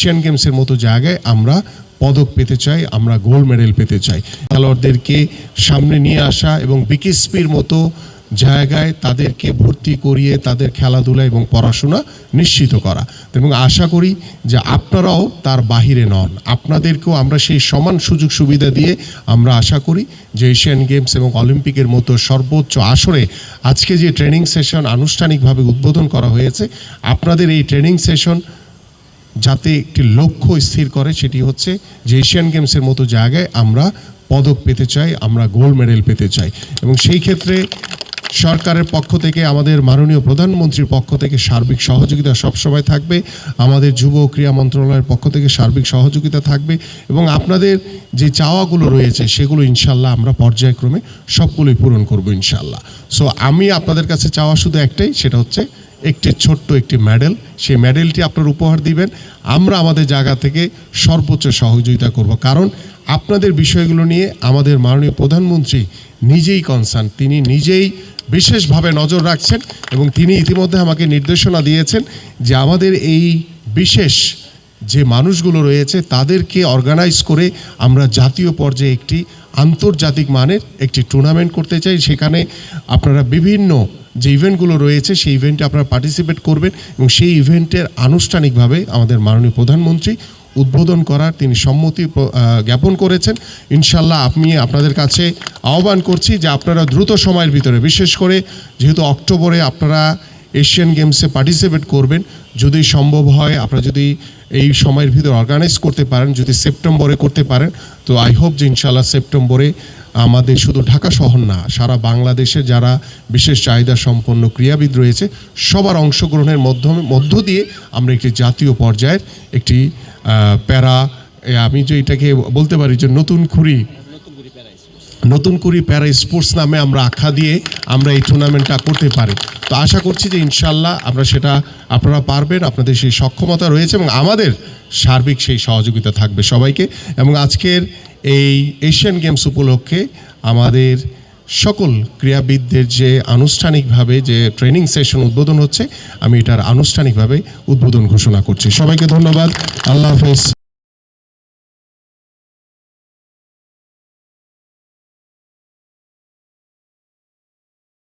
Asian গেমসের মতো জায়গায় আমরা পদক পেতে চাই, আমরা গোল্ড মেডেল পেতে চাই। খেলোয়াড়দেরকে সামনে নিয়ে আসা এবং বিকেএসপির মতো জায়গায় তাদেরকে ভর্তি করিয়ে তাদের খেলাধুলা এবং পড়াশোনা নিশ্চিত করা, এবং আশা করি যে আপনারাও তার বাহিরে নন, আপনাদেরকেও আমরা সেই সমান সুযোগ সুবিধা দিয়ে আমরা আশা করি যে এশিয়ান গেমস এবং অলিম্পিকের মতো সর্বোচ্চ আসরে আজকে যে ট্রেনিং সেশন আনুষ্ঠানিকভাবে উদ্বোধন করা হয়েছে, আপনাদের এই ট্রেনিং সেশন যাতে একটি লক্ষ্য স্থির করে, সেটি হচ্ছে যে এশিয়ান গেমসের মতো জায়গায় আমরা পদক পেতে চাই, আমরা গোল্ড মেডেল পেতে চাই। এবং সেই ক্ষেত্রে সরকারের পক্ষ থেকে, আমাদের মাননীয় প্রধানমন্ত্রীর পক্ষ থেকে সার্বিক সহযোগিতা সবসময় থাকবে, আমাদের যুব ক্রীড়া মন্ত্রণালয়ের পক্ষ থেকে সার্বিক সহযোগিতা থাকবে, এবং আপনাদের যে চাওয়াগুলো রয়েছে সেগুলো ইনশাল্লাহ আমরা পর্যায়ক্রমে সবগুলোই পূরণ করব ইনশাল্লাহ। সো আমি আপনাদের কাছে চাওয়া শুধু একটাই, সেটা হচ্ছে একটি ছোট্ট একটি মেডেল, সেই মেডেলটি আপনার উপহার দিবেন, আমরা আমাদের জায়গা থেকে সর্বোচ্চ সহযোগিতা করব। কারণ আপনাদের বিষয়গুলো নিয়ে আমাদের মাননীয় প্রধানমন্ত্রী নিজেই কনসার্ন, তিনি নিজেই বিশেষভাবে নজর রাখছেন, এবং তিনি ইতিমধ্যে আমাকে নির্দেশনা দিয়েছেন যে আমাদের এই বিশেষ যে মানুষগুলো রয়েছে তাদেরকে অর্গানাইজ করে আমরা জাতীয় পর্যায়ে একটি আন্তর্জাতিক মানের একটি টুর্নামেন্ট করতে চাই। সেখানে আপনারা বিভিন্ন যে ইভেন্টগুলো রয়েছে সেই ইভেন্টে আপনারা পার্টিসিপেট করবেন, এবং সেই ইভেন্টের আনুষ্ঠানিকভাবে আমাদের মাননীয় প্রধানমন্ত্রী উদ্বোধন করার তিনি সম্মতি জ্ঞাপন করেছেন। ইনশাল্লাহ আমি আপনাদের কাছে আহ্বান করছি যে আপনারা দ্রুত সময়ের ভিতরে, বিশেষ করে যেহেতু অক্টোবরে আপনারা এশিয়ান গেমসে পার্টিসিপেট করবেন, যদি সম্ভব হয় আপনারা যদি এই সময়ের ভিতরে অর্গানাইজ করতে পারেন, যদি সেপ্টেম্বরে করতে পারেন, তো আই হোপ যে ইনশাল্লাহ সেপ্টেম্বরে আমাদের শুধু ঢাকা শহর না, সারা বাংলাদেশে যারা বিশেষ চাহিদা সম্পন্ন ক্রীড়াবিদ রয়েছে সবার অংশগ্রহণের মধ্য দিয়ে আমরা একটি জাতীয় পর্যায়ের একটি আমি যে এটাকে বলতে পারি যে নতুন কুড়ি প্যারা স্পোর্টস নামে আমরা আখ্যা দিয়ে আমরা এই টুর্নামেন্টটা করতে পারি। তো আশা করছি যে ইনশাল্লাহ আমরা সেটা আপনারা পারবেন, আপনাদের সেই সক্ষমতা রয়েছে, এবং আমাদের সার্বিক সেই সহযোগিতা থাকবে সবাইকে। এবং আজকের এই এশিয়ান গেমস উপলক্ষে আমাদের সকল ক্রীড়াবিদদের যে আনুষ্ঠানিকভাবে যে ট্রেনিং সেশন উদ্বোধন হচ্ছে, আমি এটার আনুষ্ঠানিকভাবে উদ্বোধন ঘোষণা করছি। সবাইকে ধন্যবাদ, আল্লাহ হাফেজ।